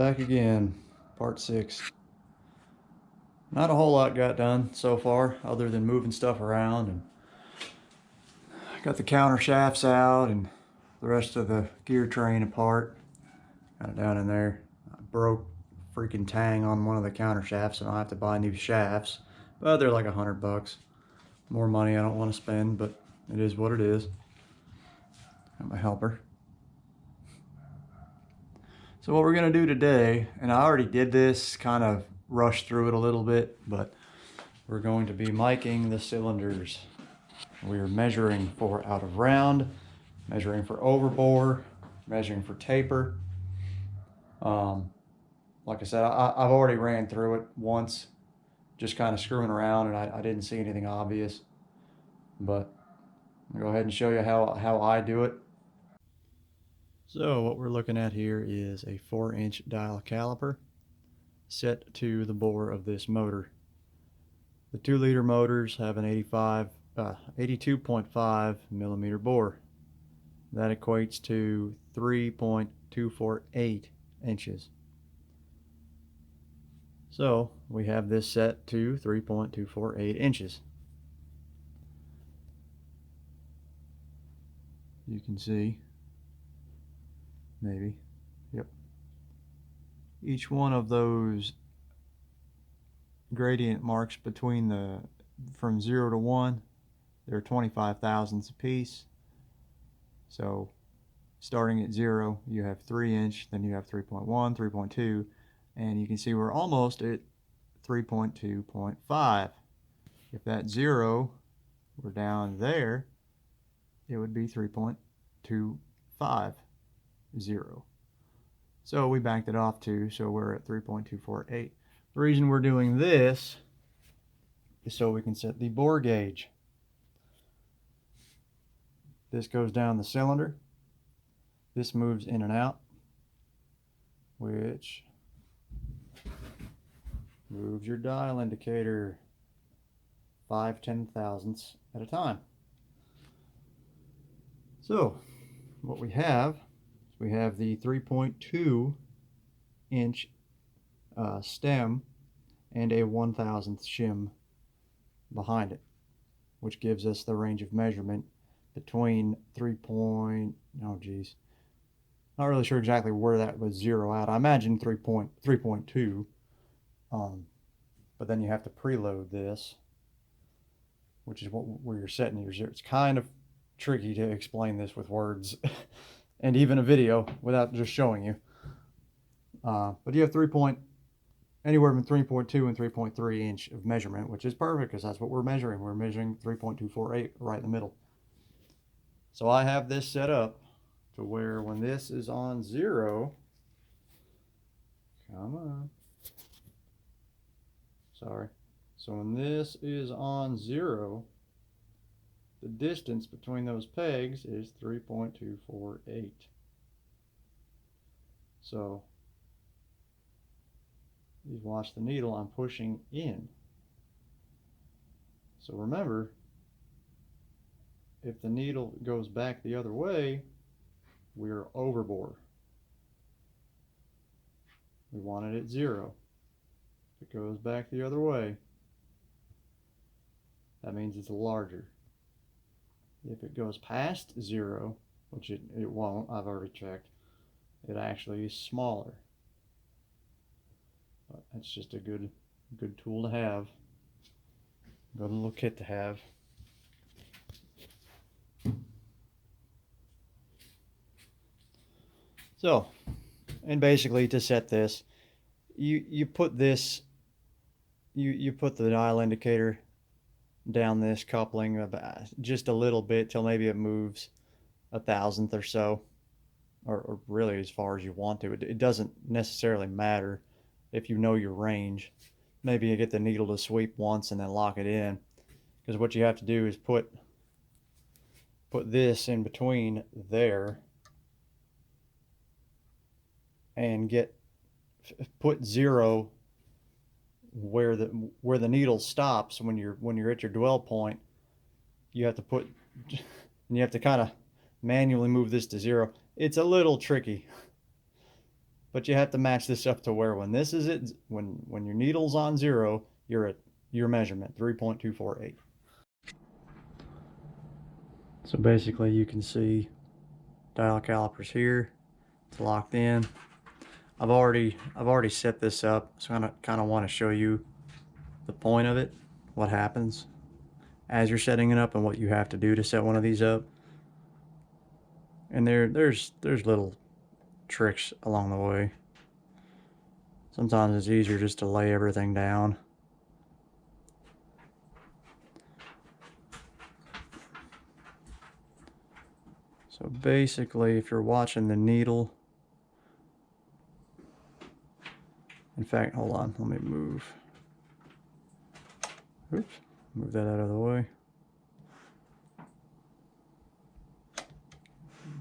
Back again, part 6. Not a whole lot got done so far, other than moving stuff around, and got the counter shafts out and the rest of the gear train apart. Got it down in there. I broke freaking tang on one of the counter shafts, and I'll have to buy new shafts. But they're like $100. More money I don't want to spend, but it is what it is. Got my helper. So what we're going to do today, and I already did this, kind of rushed through it a little bit, but we're going to be miking the cylinders. We are measuring for out of round, measuring for overbore, measuring for taper. Like I said, I've already ran through it once, just kind of screwing around, and I didn't see anything obvious. But I'll go ahead and show you how I do it. So what we're looking at here is a 4-inch dial caliper set to the bore of this motor. The 2-liter motors have an 82.5 millimeter bore. That equates to 3.248 inches. So we have this set to 3.248 inches. You can see, maybe, yep. Each one of those gradient marks between from 0 to 1, they're 25 thousandths apiece. So starting at 0, you have 3-inch, then you have 3.1, 3.2, and you can see we're almost at 3.2.5. If that 0 were down there, it would be 3.250. So we backed it off 2, so we're at 3.248. The reason we're doing this is so we can set the bore gauge. This goes down the cylinder. This moves in and out, which moves your dial indicator 5/10 thousandths at a time. So what we have the 3.2 inch stem and a 1/1000th shim behind it, which gives us the range of measurement between not really sure exactly where that was zero out. I imagine 3.2, but then you have to preload this, which is where you're setting your zero. It's kind of tricky to explain this with words and even a video without just showing you. But you have anywhere from 3.2 and 3.3 inch of measurement, which is perfect because that's what we're measuring. We're measuring 3.248 right in the middle. So I have this set up to where when this is on 0, come on, sorry. So when this is on 0, the distance between those pegs is 3.248. So you watch the needle, I'm pushing in. So remember, if the needle goes back the other way, we're overbore. We want it at 0. If it goes back the other way, that means it's larger. If it goes past 0, which it won't, I've already checked, it actually is smaller. But that's just a good tool to have, good little kit to have. So, and basically to set this, you put this, you put the dial indicator down this coupling about just a little bit till maybe it moves 1/1000th or so, or really as far as you want to. It doesn't necessarily matter if you know your range. Maybe you get the needle to sweep once and then lock it in, because what you have to do is put this in between there and put 0 where the needle stops when you're at your dwell point. You have to kind of manually move this to 0. It's a little tricky. But you have to match this up to where when this is it, when your needle's on 0, you're at your measurement, 3.248. So basically you can see dial calipers here. It's locked in. I've already set this up, so I kind of want to show you the point of it, what happens as you're setting it up and what you have to do to set one of these up. And there's little tricks along the way. Sometimes it's easier just to lay everything down. So basically, if you're watching the needle, in fact, hold on, let me move. Oops, move that out of the way.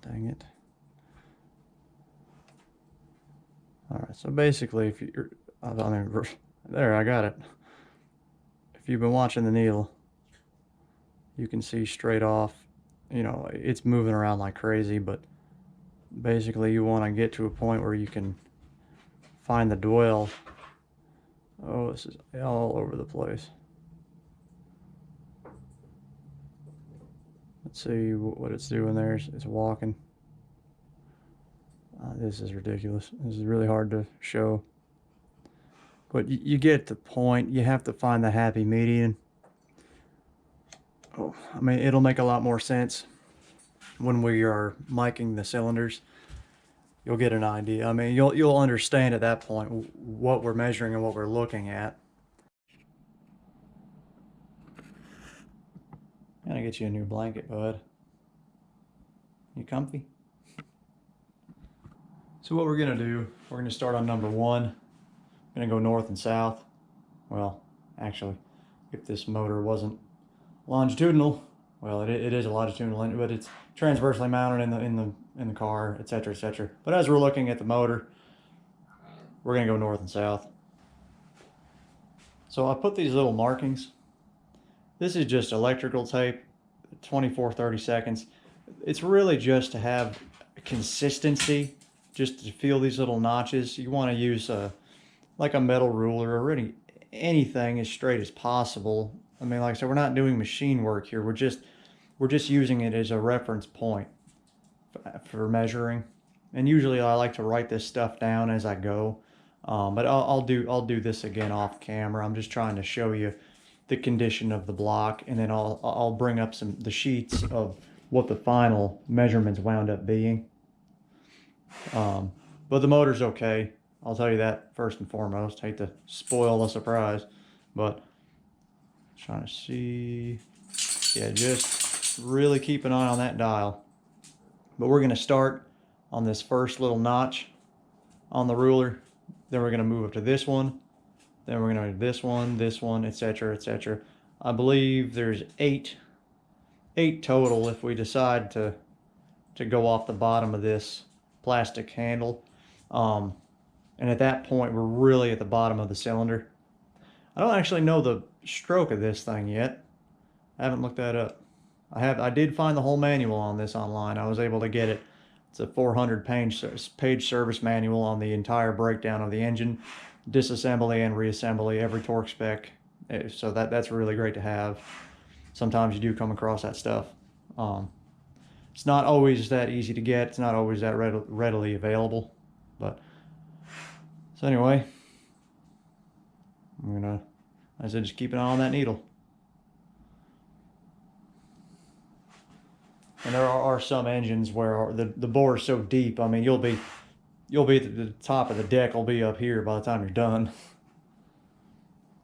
Dang it. Alright, so basically, if you're, I mean, there, I got it. If you've been watching the needle, you can see straight off, you know, it's moving around like crazy, but basically you want to get to a point where you can find the dwell. Oh, this is all over the place. Let's see what it's doing there. It's walking. This is ridiculous. This is really hard to show. But you get the point. You have to find the happy median. Oh, I mean, it'll make a lot more sense when we are miking the cylinders. You'll get an idea. I mean, you'll understand at that point what we're measuring and what we're looking at. Gotta get you a new blanket, bud. You comfy? So what we're gonna do, we're gonna start on number 1. We're gonna go north and south. Well, actually, if this motor wasn't longitudinal, well, it is a longitudinal, but it's transversely mounted in the car, etc., etc. But as we're looking at the motor, we're gonna go north and south. So I put these little markings. This is just electrical tape, 24, 30 seconds. It's really just to have consistency, just to feel these little notches. You want to use like a metal ruler or really anything as straight as possible. I mean, like I said, we're not doing machine work here. We're just using it as a reference point for measuring. And usually I like to write this stuff down as I go. But I'll do this again off camera. I'm just trying to show you the condition of the block, and then I'll bring up the sheets of what the final measurements wound up being. But the motor's okay. I'll tell you that first and foremost. Hate to spoil the surprise, but trying to see. Yeah, just really keep an eye on that dial. But we're going to start on this first little notch on the ruler. Then we're going to move up to this one. Then we're going to do this one, etc., etc. I believe there's eight total if we decide to go off the bottom of this plastic handle. And at that point, we're really at the bottom of the cylinder. I don't actually know the stroke of this thing yet. I haven't looked that up. I did find the whole manual on this online. I was able to get it. It's a 400-page service manual on the entire breakdown of the engine, disassembly and reassembly, every torque spec. So that's really great to have. Sometimes you do come across that stuff. It's not always that easy to get. It's not always that readily available. But so anyway, I'm gonna, as I said, just keep an eye on that needle. And there are some engines where the bore is so deep. I mean, you'll be at the top of the deck. Will be up here by the time you're done.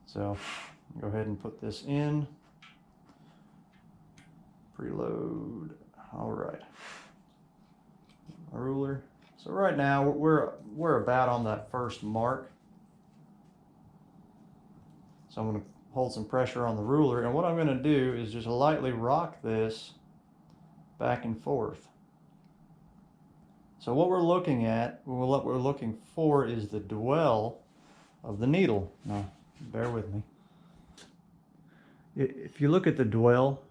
So go ahead and put this in. Preload. All right. A ruler. So right now we're about on that first mark. So I'm going to hold some pressure on the ruler, and what I'm going to do is just lightly rock this back and forth. So what we're looking at, what we're looking for is the dwell of the needle. Now, bear with me. If you look at the dwell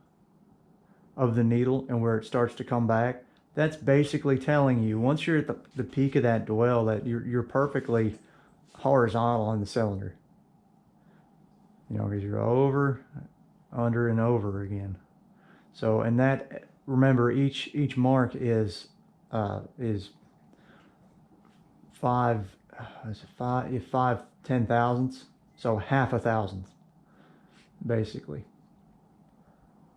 of the needle and where it starts to come back, that's basically telling you once you're at the peak of that dwell that you're perfectly horizontal in the cylinder. You know, because you're over, under, and over again. So, and that, remember, each mark is 5 10,000ths, so half a thousandth, basically.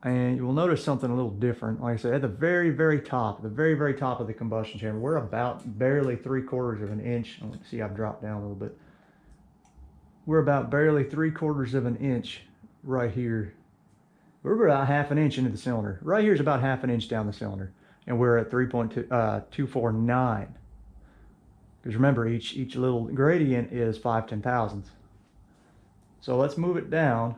And you will notice something a little different. Like I said, at the very, very top, the very, very top of the combustion chamber, we're about barely 3/4 of an inch. Let's see, I've dropped down a little bit. We're about barely 3/4 of an inch right here. We're about half an inch into the cylinder. Right here is about half an inch down the cylinder. And we're at 3.249. Because remember, each little gradient is 5 10,000ths. So let's move it down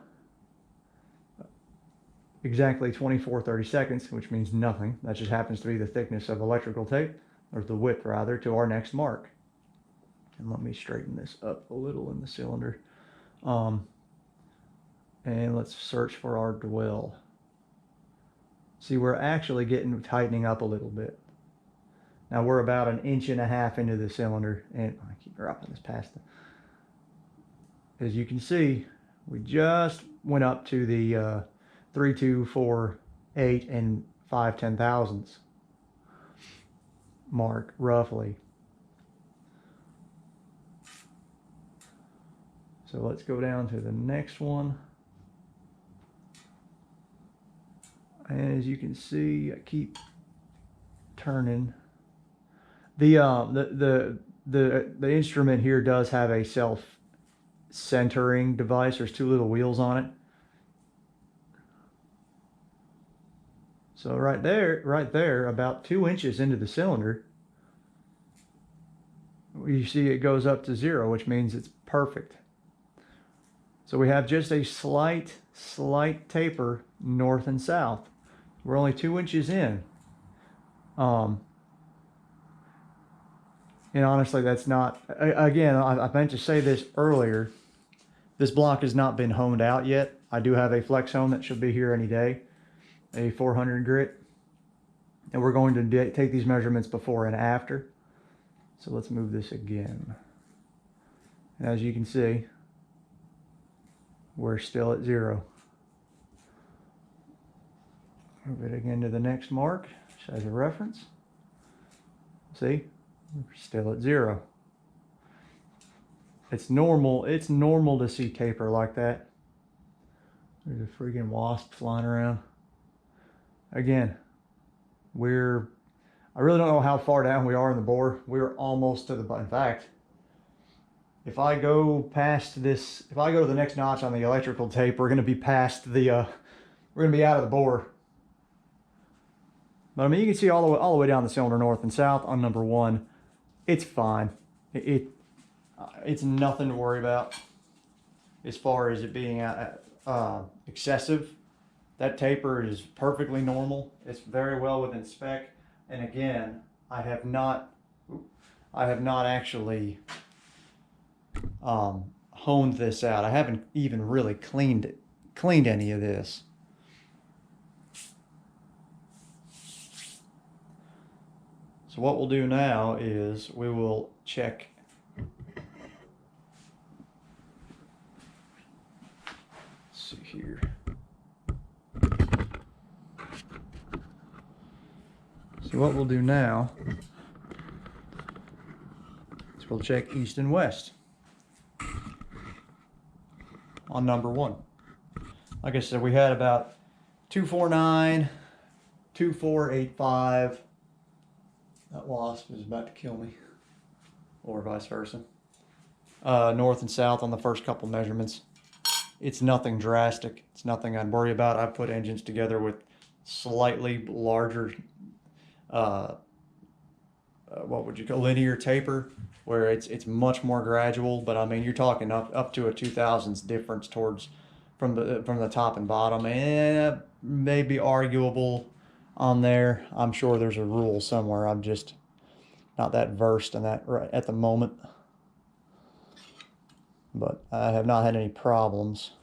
exactly 24/32, which means nothing. That just happens to be the thickness of electrical tape, or the width rather, to our next mark. And let me straighten this up a little in the cylinder. And let's search for our dwell. See, we're actually tightening up a little bit. Now we're about 1.5 inches into the cylinder, and I keep dropping this past it. As you can see, we just went up to the 3, 2, 4, 8, and 5 10,000ths mark, roughly. So let's go down to the next one. And as you can see, I keep turning. The instrument here does have a self-centering device. There's 2 little wheels on it. So right there, about 2 inches into the cylinder, you see it goes up to 0, which means it's perfect. So we have just a slight taper north and south. We're only 2 inches in. And honestly, that's not, again, I meant to say this earlier. This block has not been honed out yet. I do have a flex hone that should be here any day, a 400 grit. And we're going to take these measurements before and after. So let's move this again. As you can see, we're still at 0. Move it again to the next mark, just as a reference. See, we're still at 0. It's normal to see taper like that. There's a freaking wasp flying around. Again, I really don't know how far down we are in the bore. We're almost to the, in fact, if I go past this, if I go to the next notch on the electrical tape, we're going to be past the, we're going to be out of the bore. But I mean, you can see all the way down the cylinder north and south on number 1. It's fine. It's nothing to worry about as far as it being excessive. That taper is perfectly normal. It's very well within spec. And again, I have not actually honed this out. I haven't even really cleaned any of this. So what we'll do now is we will check. Let's see here. So what we'll do now is we'll check east and west on number 1. Like I said, we had about 249, 2485. That wasp is about to kill me, or vice versa. North and south on the first couple measurements. It's nothing drastic. It's nothing I'd worry about. I put engines together with slightly larger, what would you call, linear taper, where it's much more gradual. But I mean, you're talking up to a 2,000ths difference from the top and bottom, and may be arguable on there. I'm sure there's a rule somewhere. I'm just not that versed in that right at the moment. But I have not had any problems.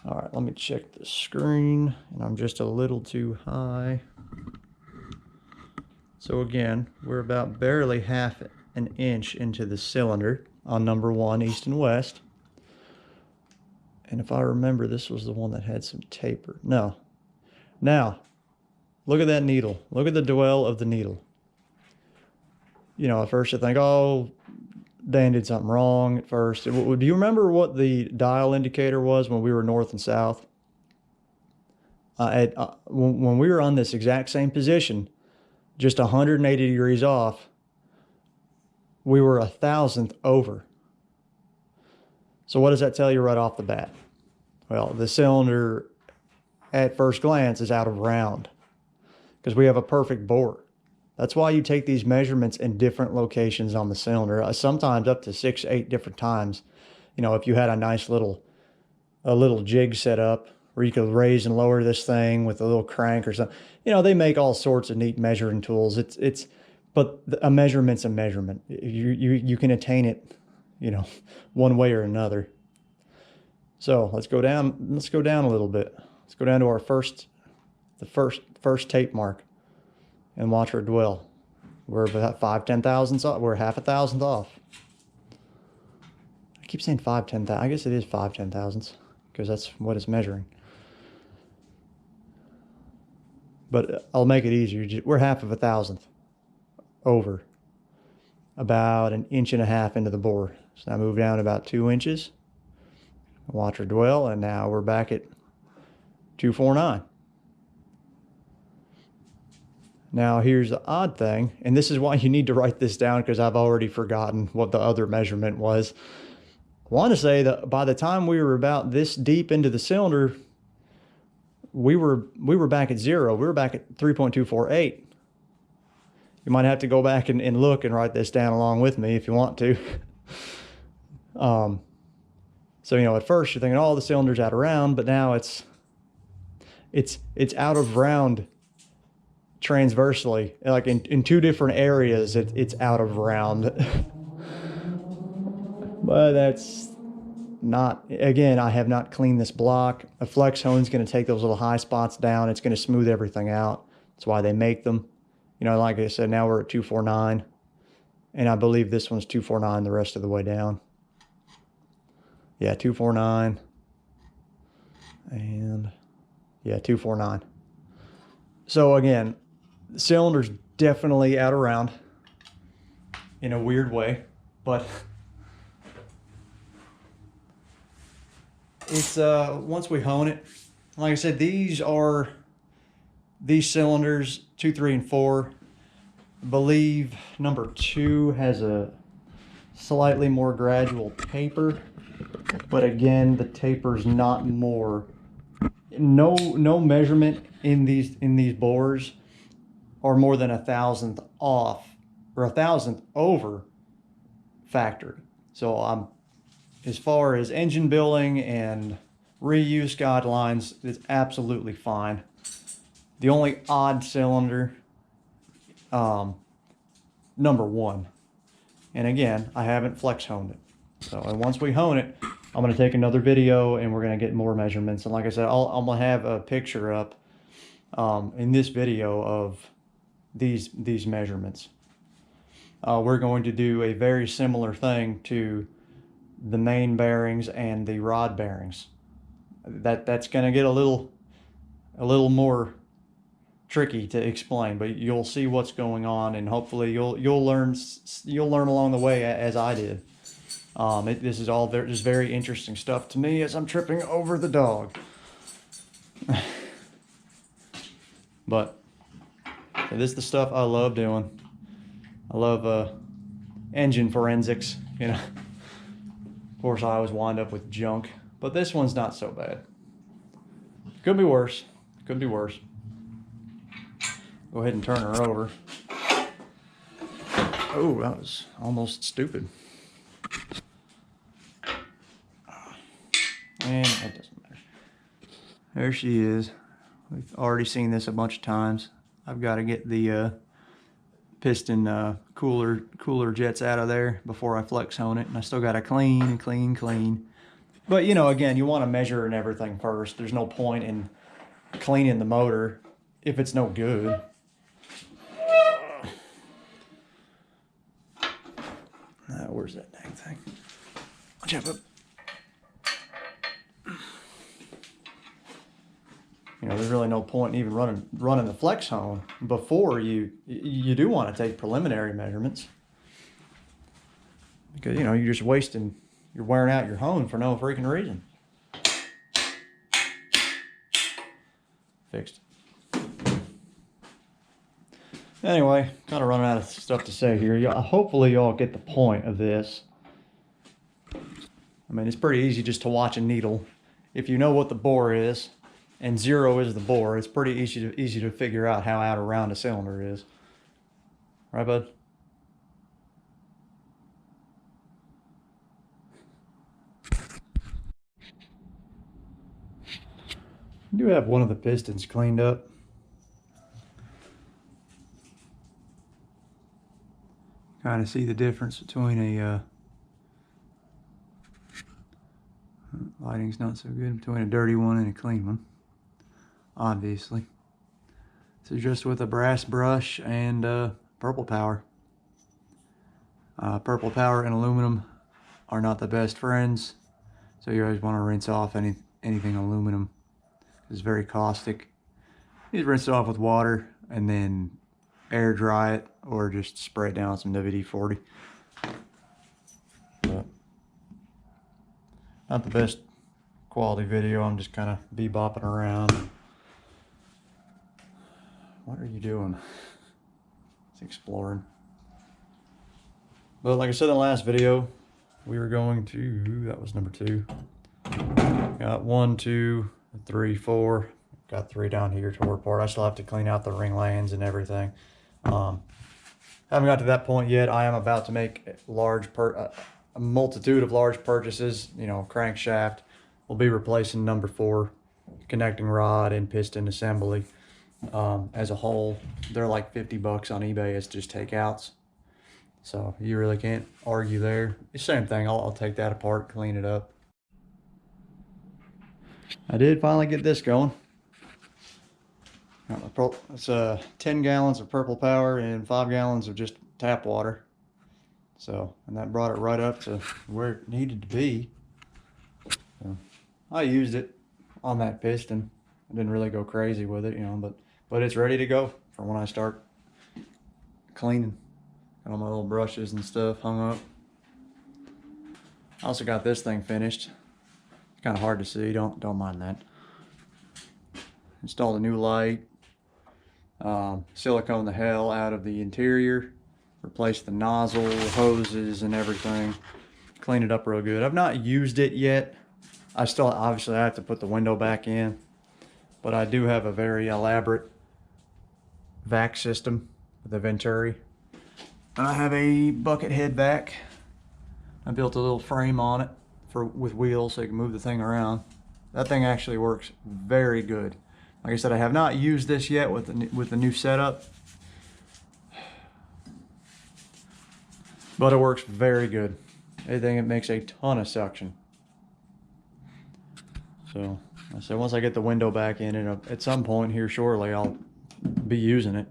All right, let me check the screen, and I'm just a little too high. So again, we're about barely half an inch into the cylinder on number 1, east and west. And if I remember, this was the one that had some taper. No. Now, look at that needle. Look at the dwell of the needle. You know, at first you think, oh, Dan did something wrong at first. Do you remember what the dial indicator was when we were north and south? When we were on this exact same position, just 180 degrees off, we were 1,000th over. So what does that tell you right off the bat? Well, the cylinder at first glance is out of round because we have a perfect bore. That's why you take these measurements in different locations on the cylinder, sometimes up to 6, 8 different times. You know, if you had a nice little jig set up where you could raise and lower this thing with a little crank or something. You know, they make all sorts of neat measuring tools. But a measurement's a measurement. You can attain it, you know, one way or another. So let's go down a little bit. Let's go down to our first tape mark and watch our dwell. We're about 5/10 thousandths off. We're half a thousandth off. I keep saying 5/10. I guess it is 5/10 thousandths because that's what it's measuring. But I'll make it easier. We're half of a thousandth over, about 1.5 inches into the bore. So now move down about 2 inches. Watch our dwell, and now we're back at 249. Now here's the odd thing, and this is why you need to write this down because I've already forgotten what the other measurement was. I want to say that by the time we were about this deep into the cylinder, we were back at 0. We were back at 3.248. You might have to go back and look and write this down along with me if you want to. So, you know, at first you're thinking, oh, the cylinder's out of round, but now it's out of round transversely. Like in 2 different areas, it's out of round. But that's not, again, I have not cleaned this block. A flex hone is going to take those little high spots down. It's going to smooth everything out. That's why they make them. You know, like I said, now we're at 249. And I believe this one's 249 the rest of the way down. Yeah, 249. And yeah, 249. So again, the cylinder's definitely out of round in a weird way, but it's once we hone it, like I said, these cylinders 2, 3, and 4. I believe number 2 has a slightly more gradual taper, but again, the taper's not more. No measurement in these bores are more than 1,000th off or 1,000th over factory. So as far as engine building and reuse guidelines, it's absolutely fine. The only odd cylinder, number 1. And again, I haven't flex honed it. So and once we hone it, I'm going to take another video and we're going to get more measurements. And like I said, I'm going to have a picture up in this video of these measurements. We're going to do a very similar thing to the main bearings and the rod bearings. That's going to get a little more tricky to explain, but you'll see what's going on, and hopefully you'll learn along the way as I did. This is all just very interesting stuff to me as I'm tripping over the dog. But this is the stuff I love doing. I love engine forensics, you know. Of course, I always wind up with junk, but this one's not so bad. Could be worse. Could be worse. Go ahead and turn her over. Oh, that was almost stupid. And it doesn't matter. There she is. We've already seen this a bunch of times. I've got to get the piston cooler jets out of there before I flex hone it, and I still got to clean. But you know, again, you want to measure and everything first. There's no point in cleaning the motor if it's no good. Where's that dang thing? Watch out, bub. You know, there's really no point in even running the flex hone before you do want to take preliminary measurements, because you know you're just you're wearing out your hone for no freaking reason. Fixed. Anyway, kind of running out of stuff to say here. Hopefully y'all get the point of this. I mean, it's pretty easy just to watch a needle. If you know what the bore is, and 0 is the bore, it's pretty easy to figure out how out or round a cylinder is. Right, bud? I do have one of the pistons cleaned up. Kind of see the difference between a lighting's not so good, between a dirty one and a clean one, obviously. So just with a brass brush and purple power. Purple power and aluminum are not the best friends, so you always want to rinse off anything aluminum. It's very caustic. You just rinse it off with water and then air dry it, or just spray it down with some WD-40. But not the best quality video. I'm just kind of bebopping around. What are you doing? It's exploring. But like I said in the last video, we were going to, that was number 2. Got 1, 2, 3, 4. Got 3 down here toward part. I still have to clean out the ring lands and everything. Haven't got to that point yet. I am about to make a multitude of large purchases. You know, crankshaft. We'll be replacing number 4, connecting rod and piston assembly. As a whole, they're like $50 on eBay as just takeouts. So you really can't argue there. The same thing. I'll take that apart, clean it up. I did finally get this going. It's 10 gallons of purple power and 5 gallons of just tap water. So, and that brought it right up to where it needed to be. So, I used it on that piston. I didn't really go crazy with it, you know, but it's ready to go for when I start cleaning. Got all my little brushes and stuff hung up. I also got this thing finished. It's kind of hard to see, don't mind that. Installed a new light. Silicone the hell out of the interior, replaced the nozzle, hoses and everything, clean it up real good. I've not used it yet. Obviously I have to put the window back in, but I do have a very elaborate vac system with a Venturi, and I have a bucket head vac. I built a little frame on it with wheels so you can move the thing around. That thing actually works very good. Like I said, I have not used this yet with the new setup, but it works very good. I think it makes a ton of suction. So I said once I get the window back in, and at some point here shortly, I'll be using it.